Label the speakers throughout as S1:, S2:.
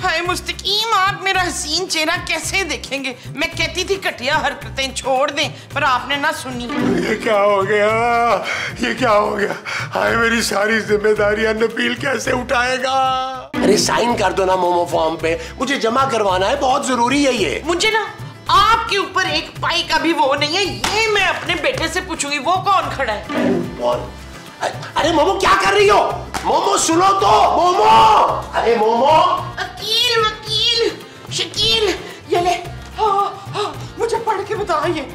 S1: हाय मुस्तकीम, आप मेरा हसीन चेहरा कैसे देखेंगे? मैं कहती थी घटिया हरकतें छोड़ दें, पर आपने ना सुनी।
S2: ये क्या हो गया? ये क्या हो गया? हाय मेरी सारी जिम्मेदारियां नबील कैसे उठाएगा? अरे साइन कर दो ना मोमो फॉर्म पे, मुझे जमा करवाना है, बहुत जरूरी है ये।
S1: मुझे ना आपके ऊपर एक पाई का भी वो नहीं है, ये मैं अपने बेटे से पूछूंगी। वो कौन खड़ा है?
S2: कौन? अरे मोमो क्या कर रही हो? मोमो सुनो तो, मोमो। अरे मोमो।
S1: वकील वकील शकील, ये ले। हाँ, मुझे पढ़ के बताइए।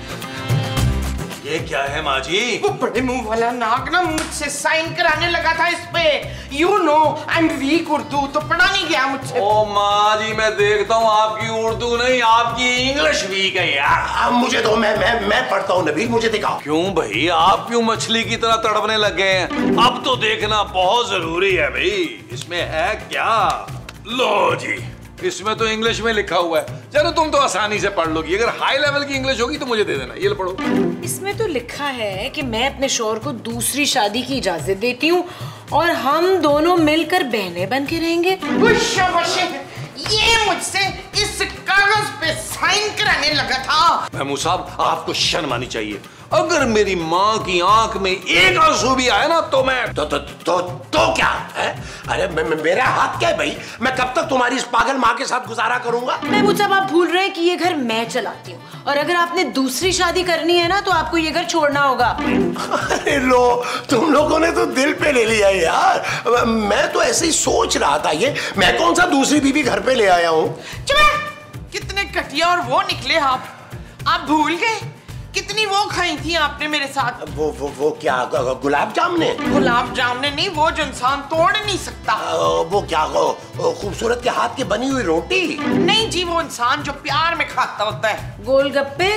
S3: ये क्या है माँ जी?
S1: वो बड़े मुंह वाला नाग ना मुझसे साइन कराने लगा था इस पे। You know I am weak Urdu, तो पढ़ा नहीं गया मुझसे।
S3: ओ माँ जी, मैं देखता हूँ आपकी उर्दू नहीं, आपकी इंग्लिश वीक है यार।
S2: मुझे तो मैं पढ़ता हूँ नबील, मुझे दिखाओ।
S3: क्यों भाई, आप क्यों मछली की तरह तड़पने लग गए हैं? अब तो देखना बहुत जरूरी है भाई, इसमें है क्या? लो जी, इसमें तो इंग्लिश में लिखा हुआ है। चलो तुम तो आसानी से पढ़ लोगी, अगर हाई लेवल की इंग्लिश होगी तो मुझे दे देना। ये लो पढ़ो।
S4: इसमें तो लिखा है कि मैं अपने शौहर को दूसरी शादी की इजाजत देती हूँ और हम दोनों मिलकर बहनें बन के रहेंगे।
S1: ये मुझसे इस कागज पे साइन कराने लगा था।
S3: महमूद साहब, आपको शर्म आनी चाहिए। अगर मेरी माँ की आंख में एक आंसू भी आया ना तो मैं
S2: तो क्या है? अरे मेरा हाथ क्या है भाई? मैं कब तक तुम्हारी इस पागल माँ के साथ गुजारा करूंगा?
S4: महमूद साहब, आप भूल रहे हैं कि ये घर मैं चलाती हूँ और अगर आपने दूसरी शादी करनी है ना तो आपको ये घर छोड़ना होगा।
S2: अरे लो, तुम लोगों ने तो दिल पे ले लिया यार। मैं तो ऐसे ही सोच रहा था, ये मैं कौन सा दूसरी बीवी घर पे ले आया हूँ।
S1: कितने घटिया और वो निकले आप भूल गए कितनी वो खाई थी आपने मेरे साथ।
S2: वो क्या, गुलाब जामुने?
S1: गुलाब जामुने नहीं, वो जो इंसान तोड़ नहीं सकता।
S2: वो क्या, खूबसूरत के हाथ की बनी हुई रोटी?
S1: नहीं जी, वो इंसान जो प्यार में खाता होता है।
S4: गोलगप्पे।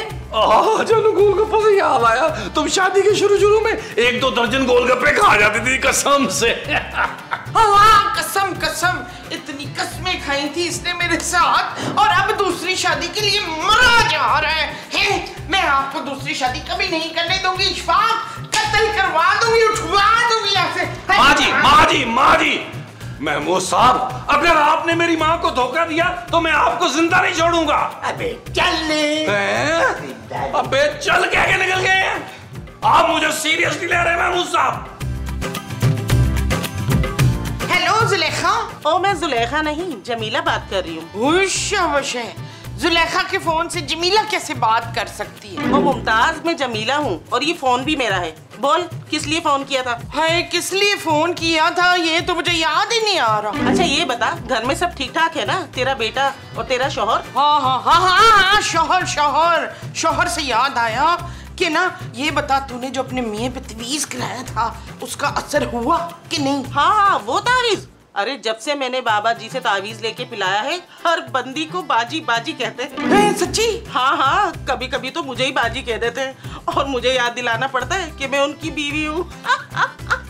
S3: चलो गोलगप्पे से याद आया, तुम शादी के शुरू में 1-2 दर्जन गोलगप्पे खा जाती थी कसम से।
S1: हाँ, कसम कसम, इतनी कसमें खाई थी इसने मेरे साथ और अब दूसरी शादी के लिए मरा जा रहा है। मैं आपको दूसरी शादी कभी नहीं करने दूंगी इशफाक, कत्ल करवा दूंगी, उठवा दूंगी यहाँ से।
S3: माँ जी, महमूद साहब, अगर आपने मेरी माँ को धोखा दिया तो मैं आपको जिंदा नहीं छोड़ूंगा।
S2: अबे चल
S3: अबे चल क्या निकल गए हैं आप? मुझे सीरियसली ले रहे हैं महमूद साहब?
S1: हेलो जुलेखा।
S5: ओ, मैं जुलेखा नहीं, जमीला बात कर रही हूँ।
S1: जुलेखा के फोन से जमीला कैसे बात कर सकती है?
S5: ओ मुमताज, मैं जमीला हूँ और ये फोन भी मेरा है। बोल, किस लिए फोन किया था?
S1: हाय, किस लिए फोन किया था ये तो मुझे याद ही नहीं आ रहा।
S5: अच्छा ये बता, घर में सब ठीक ठाक है ना? तेरा बेटा और तेरा शौहर?
S1: हाँ, शौहर से याद आया कि ना, ये बता, तूने जो अपने मियाँ पे तवीज कराया था उसका असर हुआ कि नहीं?
S5: हाँ, वो तावीज। अरे जब से मैंने बाबा जी से तावीज लेके पिलाया है, हर बंदी को बाजी बाजी कहते हैं।
S1: सच्ची?
S5: हाँ, कभी कभी तो मुझे ही बाजी कह देते हैं और मुझे याद दिलाना पड़ता है कि मैं उनकी बीवी हूँ।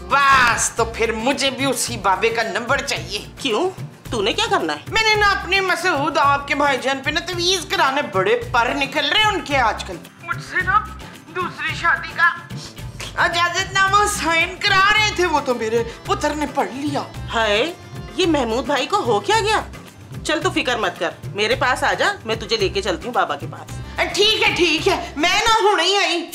S1: बस, तो फिर मुझे भी उसी बाबे का नंबर चाहिए।
S5: क्यों, तूने क्या करना है?
S1: मैंने ना अपने मसूद आपके भाईजान पे ना तवीज कराने बड़े पर निकल रहे हैं उनके आजकल। मुझसे ना दूसरी शादी का इजाजतनामा साइन करा रहे थे, वो तो मेरे पुत्र ने पढ़ लिया।
S5: हाय, ये महमूद भाई को हो क्या गया? चल तू फिक्र मत कर, मेरे पास आ जा, मैं तुझे लेके चलती हूँ बाबा के पास।
S1: ठीक है, मैं ना होने ही आई।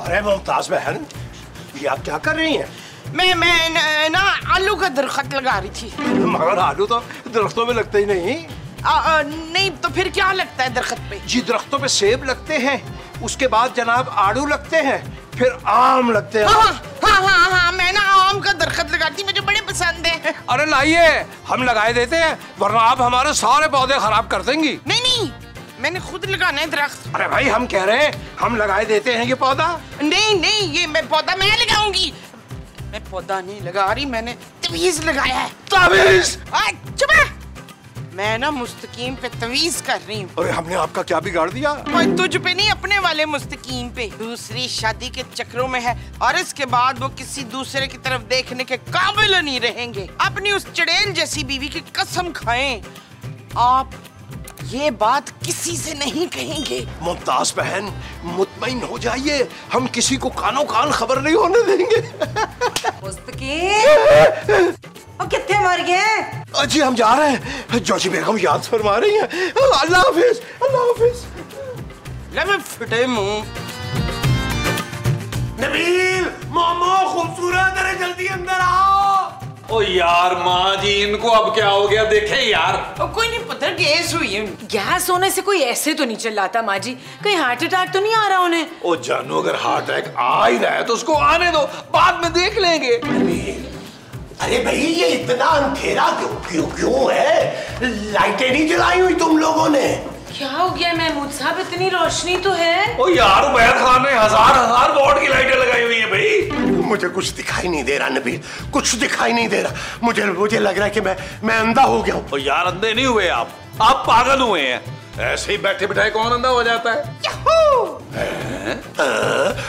S2: अरे मुमताज बहन, ये आप क्या कर रही हैं?
S1: मैं ना आलू का दरख्त लगा रही थी।
S2: मगर आलू तो दरख्तों में लगते ही नहीं।
S1: नहीं तो फिर क्या लगता है दरख्त पे?
S2: जी, दरख्तों पे सेब लगते हैं, उसके बाद जनाब आड़ू लगते हैं, फिर आम लगते हैं।
S1: हाँ, मैं ना आम का दरख्त लगाती, मुझे बड़े पसंद है।
S2: अरे लाइए, हम लगाए देते हैं, वरना आप हमारे सारे पौधे खराब कर देंगी।
S1: नहीं, मैंने खुद लगाना है दरख्त।
S2: अरे भाई, हम कह रहे हैं हम लगाए देते हैं ये पौधा।
S1: नहीं, ये पौधा मैं लगाऊंगी। मैं पौधा नहीं लगा रही, मैंने तवीज लगाया है।
S2: तवीज?
S1: चुप। मैं ना मुस्तकीम पे तवीज कर रही हूँ।
S2: अरे हमने आपका क्या बिगाड़ दिया?
S1: और तुझ पे नहीं, अपने वाले मुस्तकीम पे। दूसरी शादी के चक्रों में है और इसके बाद वो किसी दूसरे की तरफ देखने के काबिल नहीं रहेंगे। अपनी उस चुड़ैल जैसी बीवी की कसम खाएं, आप ये बात किसी से नहीं कहेंगे।
S2: मुमताज बहन मुतमईन हो जाइए, हम किसी को कानो कान खबर नहीं होने देंगे।
S6: मुस्तकीम अब कितने मर गए?
S2: जी हम जा रहे हैं, जोशी बेगम याद फरमा रही हैं। अल्लाह हाफिज, अल्लाह हाफिज।
S1: ले मैं फिटे मुंह।
S2: नबील, मोमो खूबसूरत, अरे जल्दी अंदर आओ।
S3: ओ यार माँ जी, इनको अब क्या हो गया देखे यार।
S1: कोई नहीं पता, गैस हुई है।
S4: गैस होने से कोई ऐसे तो नहीं चिल्लाता माँ जी, कहीं हार्ट अटैक तो नहीं आ रहा उन्हें?
S3: ओ जानू, अगर हार्ट अटैक आ ही रहा है तो उसको आने दो, बाद में देख लेंगे।
S2: अरे भाई ये इतना अंधेरा क्यों है? लाइटें नहीं जलाई हुई तुम लोगों ने?
S4: क्या हो गया महमूद साहब, इतनी रोशनी तो है।
S3: ओ यार उबैद खान ने हजार वॉट की लाइटें लगाई हुई है भाई।
S2: मुझे कुछ दिखाई नहीं दे रहा नबील, कुछ दिखाई नहीं दे रहा। मुझे लग रहा है कि मैं अंधा हो गया हूँ।
S3: ओ यार अंधे नहीं हुए आप पागल हुए हैं। ऐसे ही बैठे बिठाए कौन अंधा हो जाता है?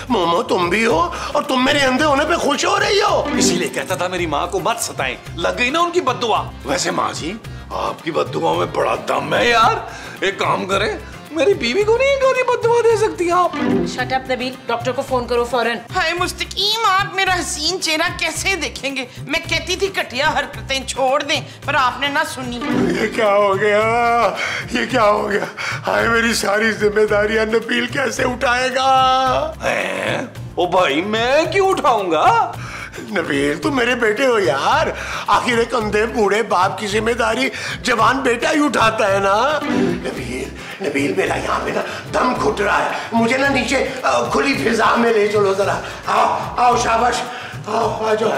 S2: मोमो तुम भी हो और तुम मेरे अंधे होने पे खुश हो रही हो।
S3: इसीलिए कहता था मेरी माँ को मत सताएं, लग गई ना उनकी बद्दुआ। वैसे माँ जी आपकी बद्दुआ में बड़ा दम है यार। एक काम करें, मेरी बीवी को नहीं गोरी बद्दुआ दे सकती आप?
S4: शट अप नबील, डॉक्टर को फोन करो फौरन।
S1: हाय मुस्तकीम, आप मेरा हसीन चेहरा कैसे देखेंगे? मैं कहती थी घटिया हरकतें छोड़ दें, पर आपने ना सुनी।
S2: ये क्या हो गया? ये क्या हो गया? हाय मेरी सारी जिम्मेदारियां नबील कैसे उठाएगा?
S3: ओ भाई मैं क्यों उठाऊंगा?
S2: नबील तुम मेरे बेटे हो यार, आखिर एक अंधे बूढ़े बाप की जिम्मेदारी जवान बेटा ही उठाता है ना। नबील मेरा यहाँ पे ना दम घुट रहा है, मुझे ना नीचे खुली फिजा में ले चलो जरा। आओ शाबाश, आओ आ जाओ।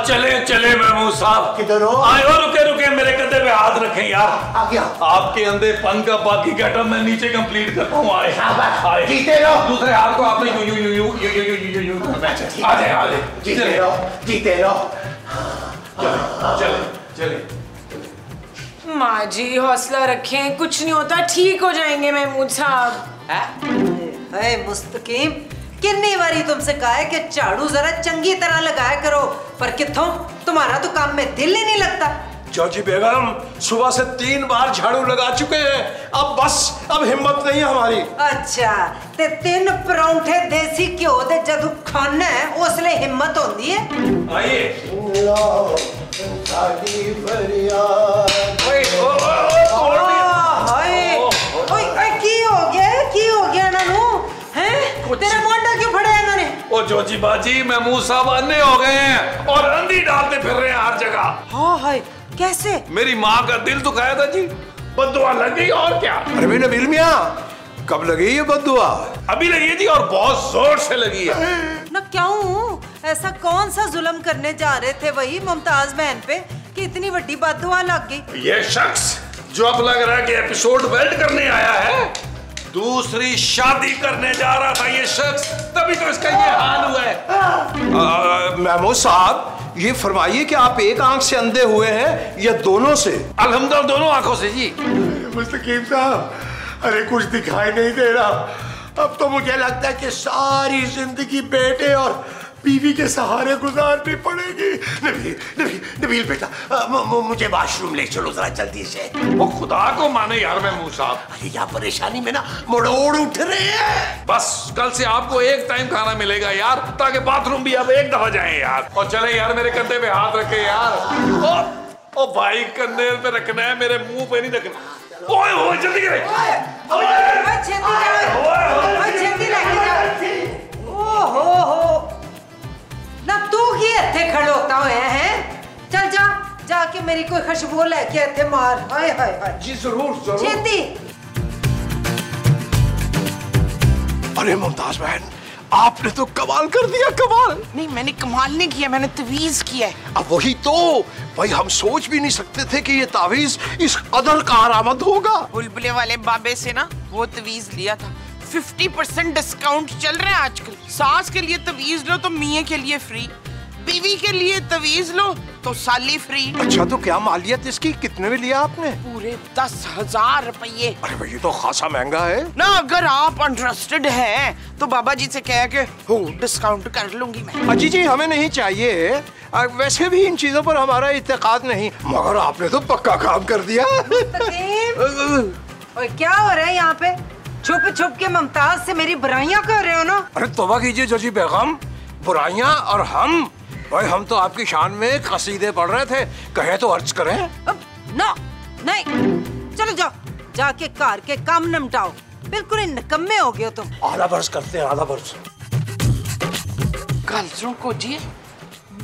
S3: चले महमूद साहब।
S2: किधर हो?
S3: आयो, रुके मेरे कंधे पे हाथ रखें यार।
S2: आ गया।
S3: आपके अंधे पन का बाकी गेटअप मैं नीचे कंप्लीट करता हूँ। आए
S2: जीते रहो।
S3: दूसरे हाथ को आपने यूं करना है। आ जाए
S2: जीते रहो।
S3: चले।
S4: माँ जी हौसला रखें, कुछ नहीं होता, ठीक हो जाएंगे महमूद साहब।
S6: अरे मुस्तकीम, कितनी बारी तुमसे कहा है कि झाड़ू जरा चंगी तरह लगाया करो, पर कित्थों तुम्हारा तो काम में दिल ही नहीं लगता।
S2: जोशी बेगम सुबह से 3 बार झाड़ू लगा चुके हैं, अब हिम्मत नहीं है हमारी।
S6: अच्छा ते 3 परौंठे देसी घ्यो दे जदू खाना है उसले हिम्मत होती है।
S3: आइए।
S6: तेरा मोंडा क्यों फड़े है इन्होंने?
S3: ओ जोजी बाजी, महमूद साहब अन्ने हो गए हैं और अंधी डालते फिर रहे हैं हर जगह।
S6: हाँ हाय, कैसे?
S3: मेरी माँ का दिल दुखाया था जी, बद्दुआ लग गई और क्या।
S2: अरे नबील मियां, कब लगी ये बद्दुआ?
S3: अभी लगी है जी, और बहुत जोर से लगी है।
S6: ना क्यों, ऐसा कौन सा जुल्म करने जा रहे थे वही मुमताज बहन पे कि इतनी बड़ी बद्दुआ लग गई?
S3: ये शख्स जो अब लग रहा है कि एपिसोड वेल्ड करने आया है, दूसरी शादी करने जा रहा था ये शख्स, तभी तो इसका ये हाल हुआ है।
S2: महमूद साहब ये फरमाइए कि आप एक आंख से अंधे हुए हैं या दोनों से?
S3: अल्हम्दुलिल्लाह दोनों आंखों से जी।
S2: मुस्तकीम साहब, अरे कुछ दिखाई नहीं दे रहा। अब तो मुझे लगता है कि सारी जिंदगी बेटे और बीवी के सहारे गुजारनी पड़ेगी। नबील बेटा, मुझे वॉशरूम ले चलो जरा जल्दी से।
S3: वो खुदा को माने यार महमूद साहब,
S2: अरे यहाँ परेशानी में ना मरोड़ उठ रहे हैं।
S3: बस कल से आपको एक टाइम खाना मिलेगा यार, ताकि बाथरूम भी अब एक दफा जाए यार। और चले यार, मेरे कंधे पे हाथ रखे यार। ओ भाई, कंधे पे रखना है, मेरे मुंह पे नहीं रखना। ओए ओए जल्दी करे।
S6: ना तू ही इत्थे खड़ोता होया है? चल जा, जाके मेरी कोई खुशबू लेके इत्थे मार। हाय हाय हाय।
S2: जी जरूर
S6: छेती।
S2: अरे मुमताज बहन, आपने तो कमाल कर दिया, कमाल।
S1: नहीं, मैंने कमाल नहीं किया, मैंने तवीज किया है।
S2: अब वही तो भाई, हम सोच भी नहीं सकते थे कि ये तावीज इस कदर कारआमद होगा।
S1: बुलबुले वाले बाबे से ना वो तवीज लिया था, 50% डिस्काउंट चल रहा है आजकल। सास के लिए तवीज लो तो मियाँ के लिए फ्री, बीवी के लिए तवीज लो तो साली फ्री।
S2: अच्छा, तो क्या मालियत इसकी कितने में लिया आपने?
S1: पूरे 10,000 रुपये।
S2: अरे भाई ये तो खासा महंगा है
S1: ना। अगर आप इंटरेस्टेड हैं तो बाबा जी से कह के हो डिस्काउंट कर लूंगी मैं।
S2: अजी जी हमें नहीं चाहिए, वैसे भी इन चीजों पर हमारा इत्तेकाद नहीं, मगर आपने तो पक्का काम कर दिया।
S6: और क्या हो रहा है यहाँ पे? छुप छुप के मुमताज से मेरी बुराइयां कर रहे हो ना?
S2: अरे तौबा कीजिए जजी बेगम, बुराइयां और हम, भाई हम तो आपकी शान में कसीदे पढ़ रहे थे, कहे तो अर्ज करें।
S6: ना नहीं, चलो जाओ, जाके कार के काम निपटाओ। बिल्कुल निकम्मे हो गए हो तुम।
S2: आधा बरस करते हैं, आधा बरस।
S1: कल्सों को जी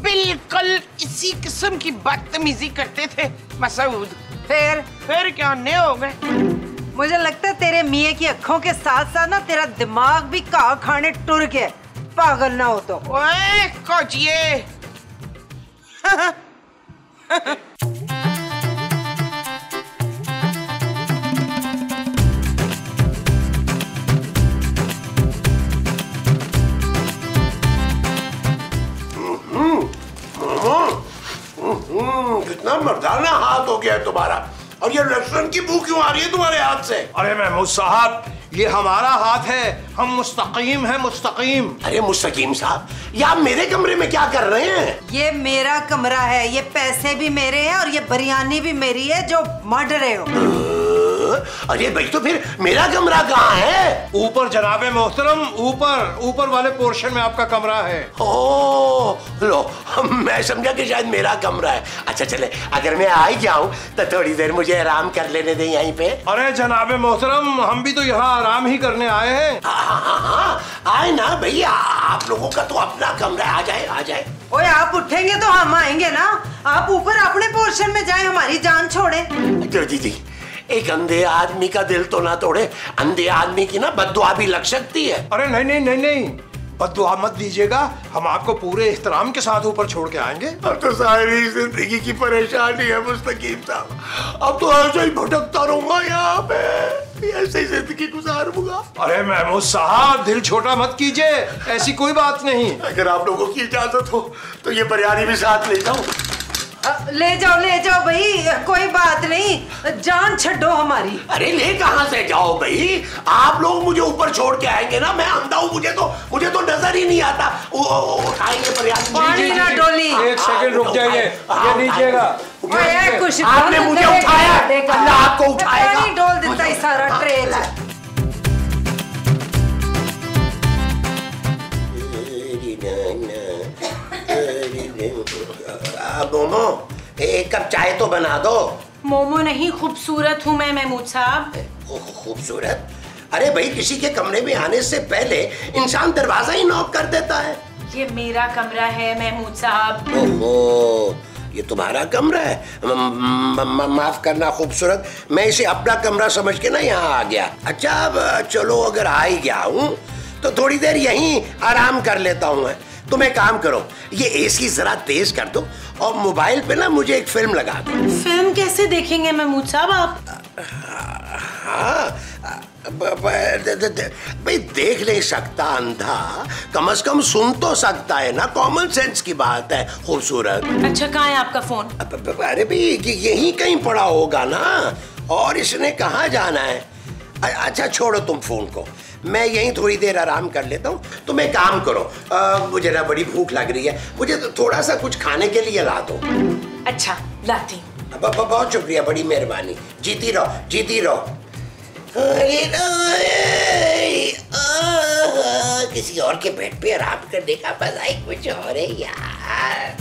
S1: बिल्कुल इसी किस्म की बदतमीजी करते थे मसूद। फिर क्या अन्य हो गए?
S6: मुझे लगता है तेरे मियाँ की अखों के साथ साथ ना तेरा दिमाग भी घाव खाने टुर गया। पागल ना हो तो।
S1: ओए कोजिए।
S2: कितना मर्दाना हाथ हो गया है तुम्हारा, और ये लहसुन की बू क्यों आ रही है तुम्हारे हाथ से? अरे महमूद साहब, ये हमारा हाथ है, हम मुस्तकीम हैं, मुस्तकीम। अरे मुस्तकीम साहब, ये आप मेरे कमरे में क्या कर रहे हैं?
S6: ये मेरा कमरा है, ये पैसे भी मेरे हैं और ये बिरयानी भी मेरी है जो मर रहे हो।
S2: अरे भाई तो फिर मेरा कमरा कहाँ है? ऊपर जनाबे मोहतरम, ऊपर वाले पोर्शन में आपका कमरा है। ओह लो, मैं समझा कि शायद मेरा कमरा है। अच्छा चले, अगर मैं आ ही जाऊं तो थोड़ी देर मुझे आराम कर लेने दें यहीं पे। अरे जनाबे मोहतरम, हम भी तो यहाँ आराम ही करने आए हैं। हाँ, आए ना भैया, आप लोगों का तो अपना कमरा है, आ जाए।
S6: ओए आप उठेंगे तो हम आएंगे ना, आप ऊपर अपने पोर्शन में जाएं, हमारी जान छोड़े।
S2: जी, एक अंधे आदमी का दिल तो ना तोड़े, अंधे आदमी की ना बद्दुआ भी लग सकती है। अरे नहीं, बद्दुआ मत दीजिएगा, हम आपको पूरे एहतराम के साथ ऊपर छोड़ के आएंगे। अब तो सारी जिंदगी की परेशानी है मुस्तकीम साहब, अब तो ऐसे ही भटकता रहूंगा यहाँ पे, ऐसे ही जिंदगी गुजारूंगा। अरे महमूद साहब, दिल छोटा मत कीजिए, ऐसी कोई बात नहीं। अगर आप लोगों की इजाजत हो तो ये बिरयानी भी साथ ले जाऊं।
S6: ले जाओ भाई, कोई बात नहीं, जान छड्डो हमारी।
S2: अरे ले कहाँ से जाओ भाई, आप लोग मुझे ऊपर छोड़ के आएंगे ना, मैं अंधा हूँ, मुझे तो नजर ही नहीं आता। उठाएंगे
S6: पानी ना डोली।
S3: एक सेकंड रुक जाइए, ये लीजिएगा।
S6: कुछ
S2: आपने मुझे उठाया, अल्लाह आपको उठाएगा।
S6: पानी डोल देता है सारा ट्रेल।
S2: मोमो, एक कप चाय तो बना दो।
S4: मोमो नहीं, खूबसूरत हूँ मैं महमूद साहब।
S2: खूबसूरत? अरे भाई, किसी के कमरे में आने से पहले इंसान दरवाजा ही नॉक कर देता है।
S4: ये मेरा कमरा है महमूद साहब।
S2: ओहो, ये तुम्हारा कमरा है? माफ करना खूबसूरत, मैं इसे अपना कमरा समझ के ना यहाँ आ गया। अच्छा अब चलो, अगर आ ही गया हूँ तो थोड़ी देर यहीं आराम कर लेता हूँ। तुम एक काम करो, ये एसी जरा तेज कर दो और मोबाइल पे ना मुझे एक फिल्म लगा दो।
S4: फिल्म कैसे देखेंगे महमूद साहब आप?
S2: हाँ, भाई देख नहीं सकता अंधा, कम से कम सुन तो सकता है ना, कॉमन सेंस की बात है खूबसूरत।
S4: अच्छा, कहाँ है आपका फोन?
S2: अरे भाई यहीं कहीं पड़ा होगा ना, और इसने कहाँ जाना है। अच्छा छोड़ो तुम फोन को, मैं यहीं थोड़ी देर आराम कर लेता हूँ। तुम एक काम करो, मुझे ना बड़ी भूख लग रही है, मुझे तो थोड़ा सा कुछ खाने के लिए ला दो।
S4: अच्छा लाती हूँ।
S2: बहुत शुक्रिया, बड़ी मेहरबानी, जीती रहो। किसी और के बेड पे आराम करने का मजा ही कुछ और है यार।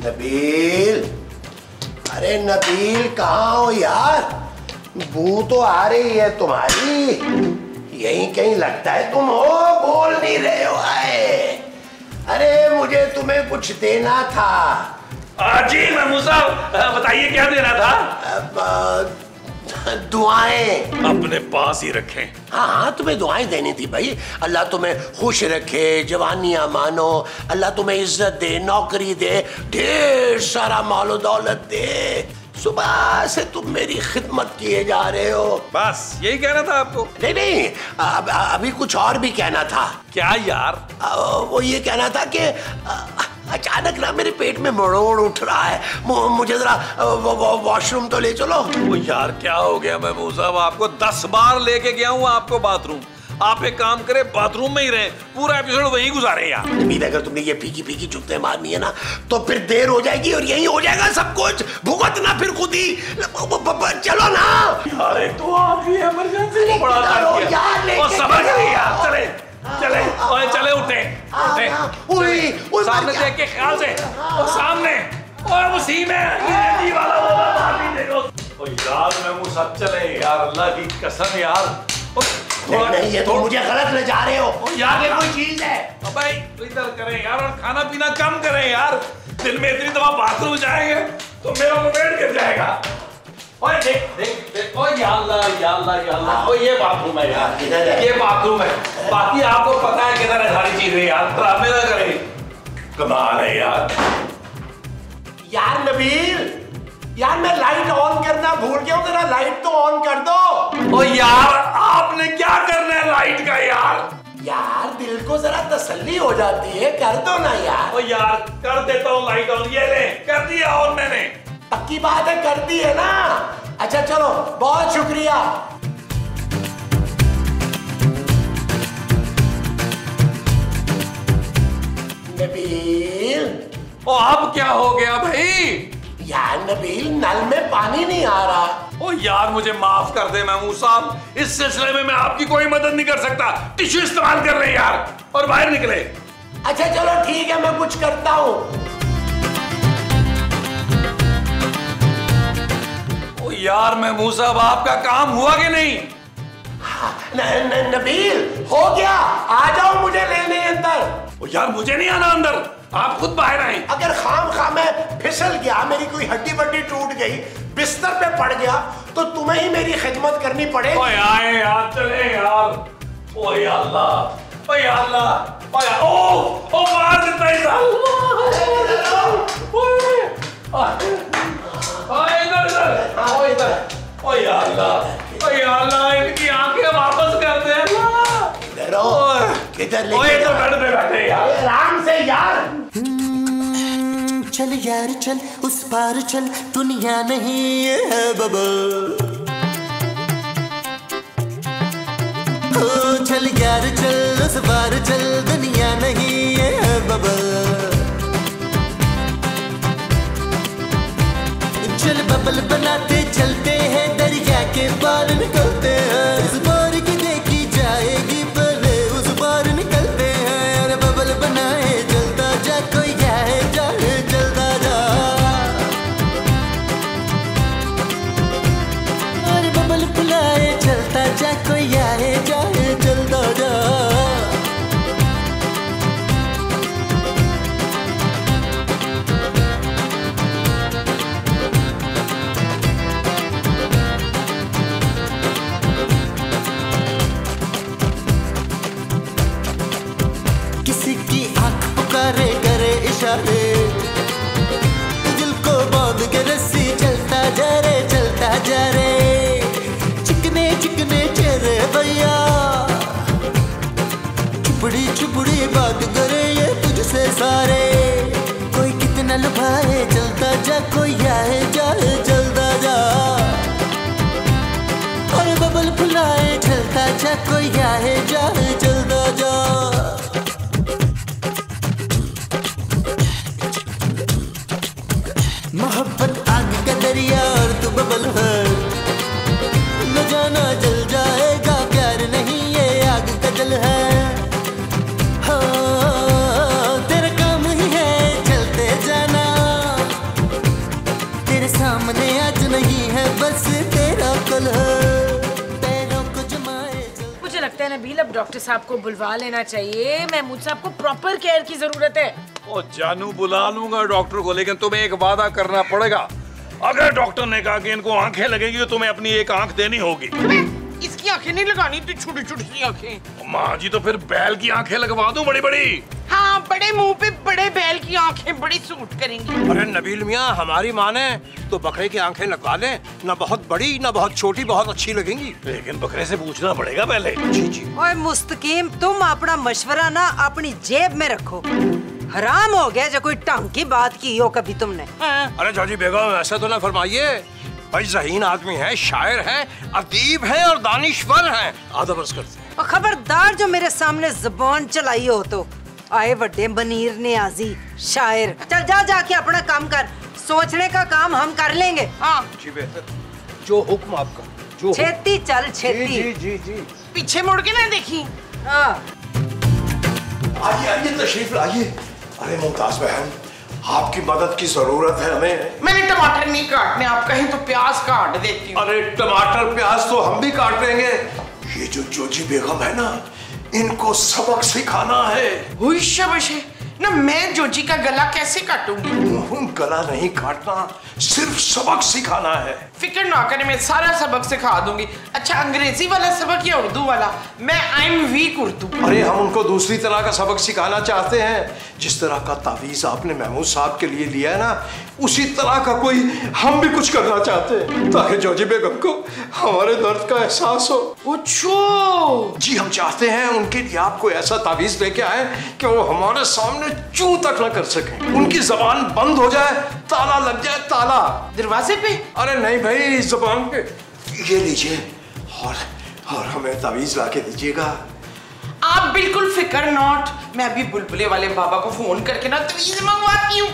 S2: नबील, अरे नबील कहाँ हो यार? बू तो आ रही है तुम्हारी, यहीं कहीं लगता है तुम हो, बोल नहीं रहे हो। आए, अरे मुझे तुम्हें कुछ देना था।
S3: जी महमूद साहब, बताइए क्या देना था?
S2: दुआएं
S3: अपने पास ही रखें।
S2: हाँ, तुम्हें दुआएं देनी थी भाई। अल्लाह तुम्हें खुश रखे, जवानियां मानो, अल्लाह तुम्हें इज्जत दे, नौकरी दे, ढेर सारा मालो दौलत दे। सुबह से तुम मेरी खिदमत किए जा रहे हो।
S3: बस यही कहना था आपको?
S2: नहीं, अभी कुछ और भी कहना था।
S3: क्या यार?
S2: वो ये कहना था कि अचानक ना मेरे पेट में मरोड़ उठ रहा है, मुझे जरा वॉशरूम तो ले चलो।
S3: वो यार क्या हो गया महमूद साहब, आपको 10 बार लेके गया हूँ आपको बाथरूम। आप एक काम करें, बाथरूम में ही रहे, पूरा एपिसोड वहीं गुजारे यार।
S2: उम्मीद अगर तुमने ये फीकी फीकी चुप्पे मारनी है ना तो फिर देर हो जाएगी और यही हो जाएगा सब कुछ। भुगतना फिर खुद ही। चलो ना
S3: यार, तो आपकी इमरजेंसी को बड़ा यार, सबर करिए यार। चले चले ओए चले, उठे उठे, सामने देख के ख्याल से, और सामने और उसी में ये वाला वो मार नहीं देगा। ओ यार महमूद साहब चले यार, अल्लाह की कसम यार।
S2: नहीं, ये तो मुझे गलत ले जा रहे हो यार, ये कोई चीज है।
S3: अबे इधर करें यार, और खाना पीना कम करें यार। दिन में इतनी दफा बाथरूम जाएंगे तो मेरा पेट गिर जाएगा। ओए देख देख देख, ओए या अल्लाह या अल्लाह या अल्लाह, ओए ये बाथरूम है यार,
S2: किधर है?
S3: ये बाथरूम है, बाकी आपको पता है किधर है सारी चीजें यार। ड्रामे ना करें, कमाल है यार।
S2: यार नबील, यार मैं लाइट ऑन करना भूल गया हूँ, जरा लाइट तो ऑन कर दो।
S3: ओ यार आपने क्या करना है लाइट का यार?
S2: यार दिल को जरा तसल्ली हो जाती है, कर दो ना यार।
S3: ओ यार कर देता हूँ लाइट ऑन, ये ले कर दिया ऑन मैंने।
S2: पक्की बात है, कर दी है ना? अच्छा चलो, बहुत शुक्रिया। नबील,
S3: ओ अब क्या हो गया भाई?
S2: यार नबील, नल में पानी नहीं आ रहा।
S3: ओ यार मुझे माफ कर दे महमूद साहब, इस सिलसिले में मैं आपकी कोई मदद नहीं कर सकता। टिश्यू इस्तेमाल कर रहे यार, और बाहर निकले।
S2: अच्छा चलो ठीक है, मैं कुछ करता हूँ।
S3: ओ यार महमूद साहब, आपका काम हुआ कि नहीं?
S2: नबील, हो गया, आ जाओ मुझे लेने अंदर।
S3: ओ यार मुझे नहीं आना अंदर, आप खुद बाहर आए।
S2: अगर खाम मैं फिसल गया, मेरी कोई हड्डी बड्डी टूट गई, बिस्तर पे पड़ गया, तो तुम्हें ही मेरी खिदमत करनी पड़ेगी।
S3: ओए आए यार, चले यार। ओए अल्लाह, ओए अल्लाह, ओए ओ मार देता है साल। ओए इधर इधर, ओए इधर, ओए अल्लाह, ओए अल्लाह, इनकी आंखें वापस कर दे अल्लाह।
S2: किधर ले?
S3: ओए तो बेड पे बैठे यार,
S2: आराम से यार।
S7: चल यार चल, उस पार चल, दुनिया नहीं है बबल। ओ चल यार चल, उस पार चल, दुनिया नहीं है बबल। चल बबल बनाते चलते हैं, दरिया के पार निकलते हैं। इस बार की देखी जाएगी, पहले उस पार निकलते हैं। अरे बबल बनाए चलता जा, कोई जाए जाए चलता जा। अरे बबल बुलाए चलता जा, कोई आए जाए चलता जा। करे इशारे, दिल को बांध के रस्सी, चलता जा रे चलता जा रे। चिकने चिकने चेहरे भैया, चुपड़ी चुपड़ी बात करे ये तुझसे सारे। कोई कितना लुभाए चलता जा, कोई आए जाए चलता जा। और बबल फुलाए चलता जा, कोई आए जाए चलता जा। मोहब्बत आग का दरिया और तू बबल है, न जाना जल जाएगा, प्यार नहीं ये आग का जल है। हाँ तेरा काम ही है चलते जाना, तेरे सामने आज नहीं है बस तेरा कल है। पैरों को जमाए
S4: मुझे लगता है नबील, अब डॉक्टर साहब को बुलवा लेना चाहिए। महमूद साहब को प्रॉपर केयर की जरूरत है।
S3: ओ जानू बुला लूंगा डॉक्टर को, लेकिन तुम्हें एक वादा करना पड़ेगा। अगर डॉक्टर ने कहा कि इनको आंखें लगेगी तो तुम्हें अपनी एक आंख देनी होगी।
S1: इसकी आंखें नहीं लगानी, तो छोटी छोटी सी आंखें।
S3: माँ जी तो फिर बैल की आंखें लगवा दूं बड़ी बड़ी।
S1: हाँ, बड़े मुंह पे बड़े बैल की आंखें, बड़ी सूट करेंगी।
S2: अरे नबील मियाँ, हमारी माँ ने तो बकरे की आंखें लगवा लें, ना बहुत बड़ी ना बहुत छोटी, बहुत अच्छी लगेंगी।
S3: लेकिन बकरे से पूछना पड़ेगा पहले।
S2: जी।
S6: ओए मुस्तकीम, तुम अपना मशवरा ना अपनी जेब में रखो। हराम हो गया जो कोई ढंग की बात की हो कभी तुमने।
S2: अरे जॉजी बेगम, ऐसा तो ना फरमाइए। भाई ज़हीन आदमी है, शायर है, अदीब है और दानिश्वर है। अदब अर्ज़ करते हैं।
S6: और खबरदार जो मेरे सामने जुबान चलाई हो तो आए बड़े बनीर नियाजी शायर। चल जा, जाके अपना काम कर, सोचने का काम हम कर लेंगे। हाँ
S2: जी बेहतर, जो हुक्म आपका, जो
S6: छेती चल, छेती।
S2: जी जी जी।
S1: पीछे मुड़ के ना देखी।
S6: हाँ
S2: आइए आइए, तशरीफ लाइए। अरे मुमताज बहन, आपकी मदद की जरूरत है हमें।
S1: मैंने टमाटर नहीं काटने, आप कहें तो प्याज काट देती हूँ।
S2: अरे टमाटर प्याज तो हम भी काट देंगे। ये जो जोजी बेगम है ना, इनको सबक सिखाना है।
S1: हुई शाबाश है ना। मैं जोजी का गला कैसे काटूंगी?
S2: गला नहीं काटना, सिर्फ सबक सिखाना है।
S1: फिक्र ना करें, मैं सारा सबक सिखा दूंगी। अच्छा, अंग्रेजी वाला सबक या उर्दू वाला? मैं आई एम वीक उर्दू।
S2: अरे हम उनको दूसरी तरह का सबक सिखाना चाहते हैं। जिस तरह का तावीज आपने महमूद साहब के लिए लिया है ना, उसी तरह का कोई हम भी कुछ करना चाहते हैं, ताकि जोजी बेगम को हमारे दर्द का एहसास हो।
S1: अच्छा
S2: जी, हम चाहते हैं उनके लिए आप कोई ऐसा तावीज लेके आए कि वो हमारे सामने चूं तक न कर सके, उनकी जबान बंद हो जाए, ताला लग जाए, ताला
S1: दरवाजे पे।
S2: अरे नहीं भाई, जबान पे। ये लीजिए और हमें तावीज ला के दीजिएगा।
S1: आप बिल्कुल फिक्र नॉट। मैं अभी बुलबुले वाले बाबा को फोन करके ना तवीज़ मंगवाती हूँ।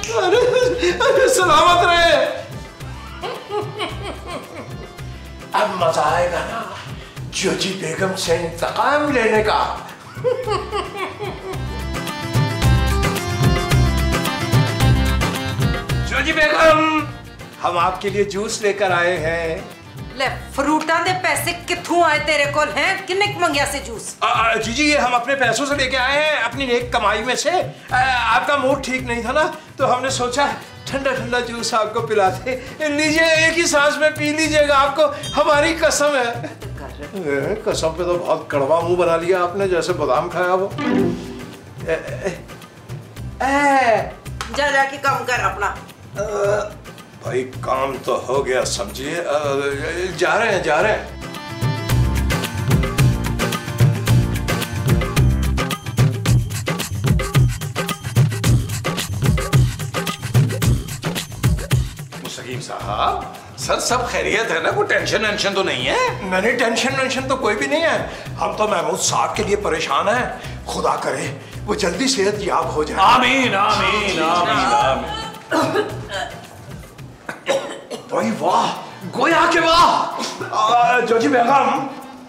S2: अरे सलामत रहे। अब मजा आएगा ना जोजी बेगम से इंतकाम लेने का। जोजी बेगम, हम आपके लिए जूस लेकर आए हैं।
S6: ले, फ्रूटा दे पैसे किथों आए तेरे कोल हैं? किन्ने मंगया से जूस?
S2: जी, ये हम अपने पैसों से लेके आए हैं, अपनी नेक कमाई में से। आपका मूड ठीक नहीं था ना, तो हमने सोचा ठंडा ठंडा जूस आपको पिलाते। लीजिए, एक ही सांस में पी लीजिएगा, आपको हमारी कसम है। कसम पे तो बहुत कड़वा मुंह बना लिया आपने, जैसे बादाम खाया वो।
S6: जा जाके काम कर अपना।
S2: भाई काम तो हो गया, समझिए। जा रहे हैं। मुस्तकीम साहब,
S3: सर सब खैरियत है ना? कोई टेंशन तो नहीं है?
S2: नहीं, टेंशन तो कोई भी नहीं है। हम तो महमूद साहब के लिए परेशान हैं। खुदा करे वो जल्दी सेहत याब हो जाए।
S3: आमीन आमीन आमीन आमीन।
S2: भाई वाह, गोया के वाह। जोजी बेगम,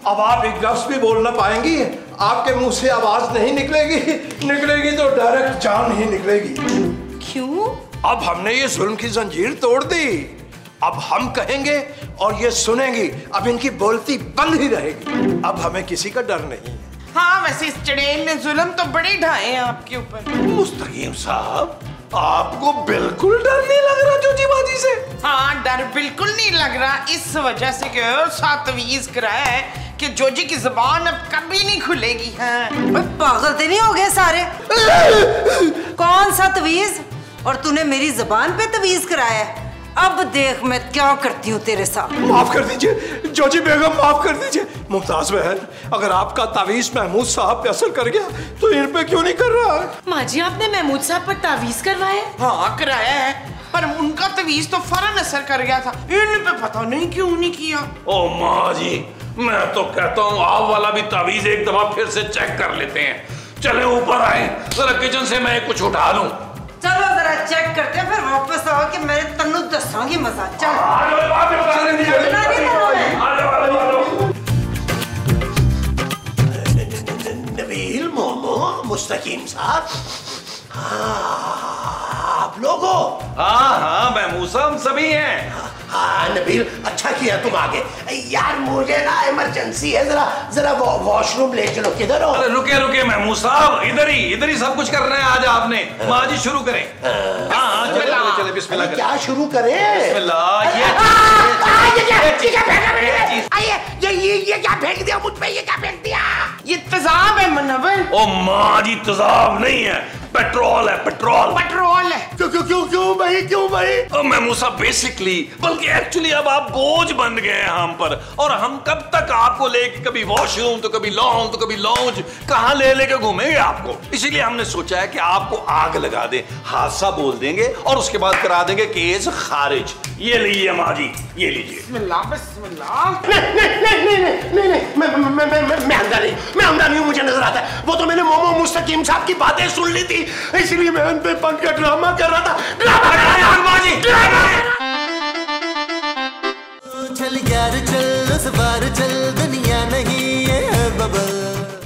S2: अब आप एक लफ्ज भी बोल ना पाएंगी, आपके मुंह से आवाज नहीं निकलेगी तो डायरेक्ट जान ही निकलेगी।
S6: क्यों?
S2: अब हमने ये जुल्म की जंजीर तोड़ दी। अब हम कहेंगे और ये सुनेंगी। अब इनकी बोलती बंद ही रहेगी। अब हमें किसी का डर नहीं है।
S1: हाँ, वैसे इस चड़ेल ने जुल्म तो बड़े ढाए हैं आपके ऊपर।
S2: मुस्तकीम साहब, आपको बिल्कुल डर नहीं लग रहा जोजी बाजी से?
S1: हाँ, डर बिल्कुल नहीं लग रहा, इस वजह से कि साथ तवीज़ कराया है कि जोजी की जुबान अब कभी नहीं खुलेगी। हाँ।
S6: पागल तो नहीं हो गए सारे? कौन सा तवीज? और तूने मेरी जुबान पे तवीज कराया है? अब देख मैं क्या करती हूँ तेरे साथ।
S2: माफ कर दीजिए जोजी बेगम, माफ कर दीजिए। मुमताज बहन, अगर आपका तावीज महमूद साहब पे असर कर गया तो इन पे क्यों नहीं कर रहा है?
S4: माँ जी, आपने महमूद साहब पर तावीज करवाया?
S1: हाँ, कराया है, पर उनका तवीज तो फौरन असर कर गया था। इन पे पता नहीं क्यों नहीं किया।
S3: ओ माँ जी, मैं तो कहता हूँ आप वाला भी तावीज एक दफा फिर से चेक कर लेते हैं। चले ऊपर आए, जरा किचन से मैं कुछ उठा दूं।
S6: चलो जरा चेक करते हैं, फिर वापस आओ कि मैं तन्नू दसांगी मजा। चल
S2: नबील, मोमो, मुस्तकीम साहब, आप लोग हो?
S3: हाँ, महमूद साहब सभी हैं।
S2: हाँ नबील, अच्छा किया तुम आ गए। यार मुझे ना इमरजेंसी है, जरा वॉशरूम ले चलो। किधर हो?
S3: अरे रुके महमूद साहब, इधर ही सब कुछ कर रहे हैं आज आपने। माँ जी शुरू करें। हाँ, चले बिस्मिल्लाह करें।
S2: क्या शुरू करें?
S3: बिस्मिल्लाह।
S2: ये क्या फेंक दिया मुझ पे? ये क्या फेंक दिया?
S1: ये तेजाब है मुनव्वर।
S3: ओ माँ जी, तेजाब नहीं है, पेट्रोल है, पेट्रोल।
S1: पेट्रोल है।
S2: क्यों? भाई, क्यों भाई?
S3: महमूद साहब बेसिकली, बल्कि एक्चुअली अब आप बोझ बन गए हैं हम पर, और हम कब तक आपको लेके कभी वॉशरूम तो कभी लॉन तो कभी लॉन्ज, कहाँ ले लेके घूमेंगे आपको। इसीलिए हमने सोचा है कि आपको आग लगा दे, हादसा बोल देंगे और उसके बाद करा देंगे केस खारिज। ये लीजिए माँ जी, ये लीजिए।
S1: बिस्मिल्लाह बिस्मिल्लाह।
S2: मैं अंधा नहीं हूँ, मुझे नजर आता है। वो तो मैंने मोमो मुस्तकीम साहब की बातें सुन ली थी, इसलिए मैं अंधे पंख का ड्रामा कर रहा था।
S7: चल यार चल, उस बार चल, दुनिया नहीं है बबल।